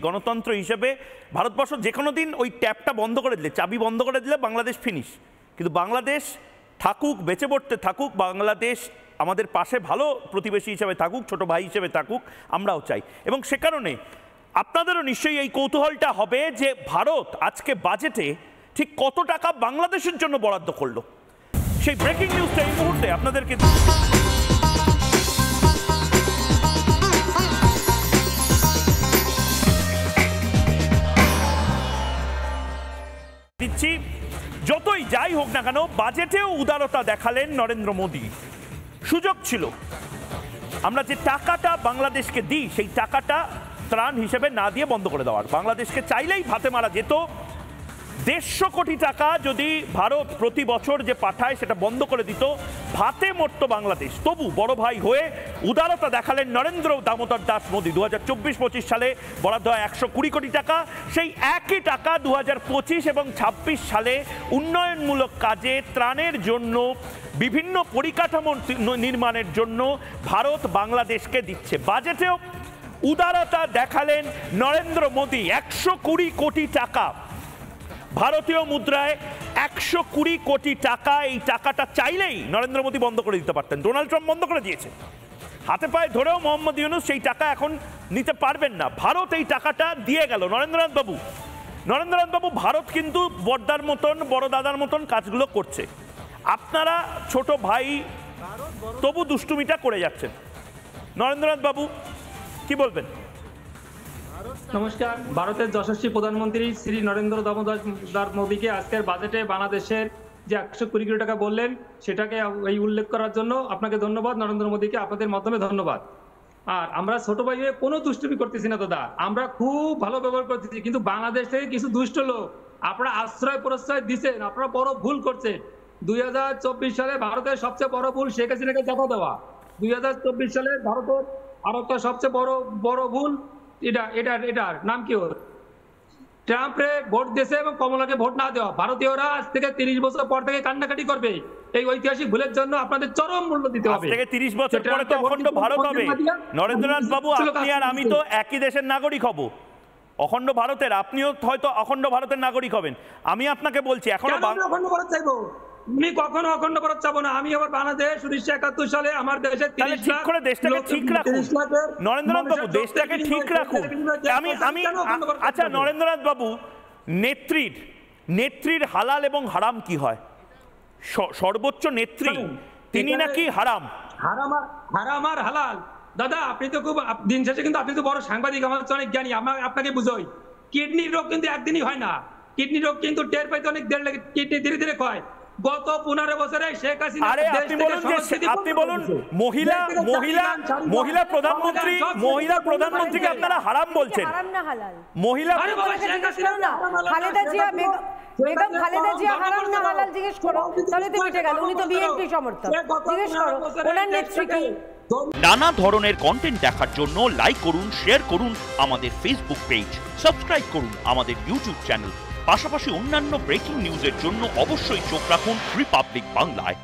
গণতন্ত্র হিসেবে ভারতবর্ষ যে কোনো দিন ওই ট্যাপটা বন্ধ করে দিলে, চাবি বন্ধ করে দিলে বাংলাদেশ ফিনিশ। কিন্তু বাংলাদেশ থাকুক, বেঁচে পড়তে থাকুক, বাংলাদেশ আমাদের পাশে ভালো প্রতিবেশী হিসেবে থাকুক, ছোট ভাই হিসেবে থাকুক, আমরাও চাই। এবং সে কারণে আপনাদেরও নিশ্চয়ই এই কৌতূহলটা হবে যে ভারত আজকে বাজেটে ঠিক কত টাকা বাংলাদেশের জন্য বরাদ্দ করলো। সেই ব্রেকিং নিউজটা এই মুহূর্তে আপনাদেরকে দিচ্ছি। যতই যাই হোক না কেন, বাজেটেও উদারতা দেখালেন নরেন্দ্র মোদী। সুযোগ ছিল আমরা যে টাকাটা বাংলাদেশকে দিই সেই টাকাটা ত্রাণ হিসেবে না দিয়ে বন্ধ করে দেওয়ার। বাংলাদেশকে চাইলেই ভাতে মারা যেত। 150 কোটি টাকা যদি ভারত প্রতি বছর যে পাঠায় সেটা বন্ধ করে দিত, ভাতে মরত বাংলাদেশ। তবু বড় ভাই হয়ে উদারতা দেখালেন নরেন্দ্র দামোদর দাস মোদী। 2024-25 সালে বরাদ্দ হয় 120 কোটি টাকা। সেই একই টাকা 2025 এবং 26 সালে উন্নয়নমূলক কাজে, ত্রাণের জন্য, বিভিন্ন পরিকাঠামো নির্মাণের জন্য ভারত বাংলাদেশকে দিচ্ছে। বাজেটেও উদারতা দেখালেন নরেন্দ্র মোদী। 120 কোটি টাকা, ভারতীয় মুদ্রায় 120 কোটি টাকা। এই টাকাটা চাইলেই নরেন্দ্র মোদী বন্ধ করে দিতে পারতেন। ডোনাল্ড ট্রাম্প বন্ধ করে দিয়েছে। হাতে পায়ে ধরেও মোহাম্মদ ইউনূস সেই টাকা এখন নিতে পারবেন না। ভারত এই টাকাটা দিয়ে গেল। নরেন্দ্রনাথ বাবু, ভারত কিন্তু বড়দার মতন, বড় দাদার মতন কাজগুলো করছে। আপনারা ছোট ভাই, তবু দুষ্টুমিটা করে যাচ্ছেন। নরেন্দ্রনাথ বাবু কি বলবেন? নমস্কার। ভারতের যশস্বী প্রধানমন্ত্রী শ্রী নরেন্দ্র দামোদর মোদীকে আজকের বাজেটে বাংলাদেশের যে 120 কোটি টাকা বললেন সেটাকে এই উল্লেখ করার জন্য আপনাকে ধন্যবাদ। নরেন্দ্র মোদীকে আপনাদের মাধ্যমে ধন্যবাদ। আর আমরা ছোট ভাই হয়ে কোনো দুষ্টুমি করতেছি না দাদা, আমরা খুব ভালো ব্যবহার করতেছি। কিন্তু বাংলাদেশ থেকে কিছু দুষ্ট লোক আপনারা আশ্রয় প্রশ্রয় দিচ্ছেন, আপনারা বড় ভুল করছেন। 2024 সালে ভারতের সবচেয়ে বড় ভুল শেখ হাসিনাকে চাপা দেওয়া। 2024 সালে ভারতের আরো একটা সবচেয়ে বড় ভুল এটার নাম কি? ট্রাম্পে ভোট দিয়েছে এবং কমলাকে ভোট না দেওয়া। ভারতীয়রা আজ থেকে 30 বছর পর থেকে কান্নাকাটি করবে। এই ঐতিহাসিক ভুলের জন্য আপনাদের চরম মূল্য দিতে হবে। আজ থেকে 30 বছর পরে তো অখণ্ড ভারত হবে। নরেন্দ্রনাথ বাবু, আপনি আর আমি তো একই দেশের নাগরিক হব। অখণ্ড ভারতের, আপনিও হয়তো অখণ্ড ভারতের নাগরিক হবেন। আমি আপনাকে বলছি, এখনো অখণ্ড ভারত চাইবো। আমি কখনো অখণ্ড ভারত চাবো না। আমি আবার বাংলাদেশ 1971 সালে আমার দেশে 30 ঠিক করে দেশটাকে ঠিক রাখুন। নরেন্দ্রনাথ বাবু, দেশটাকে ঠিক রাখুন। আচ্ছা নরেন্দ্রনাথ বাবু, নেত্রীর হালাল এবং হারাম কি হয়? সর্বোচ্চ নেত্রী তিনি নাকি হারাম আর হালাল। দাদা আপনি তো খুব দিন শেষে কিন্তু আপনি তো বড় সাংবাদিক, আমার অনেক জ্ঞানী, আপনাকে বুঝোই। কিডনির রোগ কিন্তু একদিনই হয় না। কিডনি রোগ কিন্তু টের পাইতে অনেক দেরি লাগে, কিডনি ধীরে ধীরে ক্ষয়। গত 15 বছরে শেখ হাসিনা, আপনি বলুন মহিলা প্রধানমন্ত্রীকে আপনারা হারাম বলছেন। মহিলা খালেদা জিয়া, বেগম খালেদা জিয়া হারাম না হালাল জিজ্ঞেস করো, তাহলে তো মিটে গেল। উনি তো বিএনপি সমর্থক, জিজ্ঞেস করো ওনার নেত্রী কি। নানা ধরনের কন্টেন্ট দেখার জন্য লাইক করুন, শেয়ার করুন আমাদের ফেসবুক পেজ, সাবস্ক্রাইব করুন আমাদের ইউটিউব চ্যানেল। পাশাপাশি অন্যান্য ব্রেকিং নিউজের জন্য অবশ্যই চোখ রাখুন রিপাবলিক বাংলায়।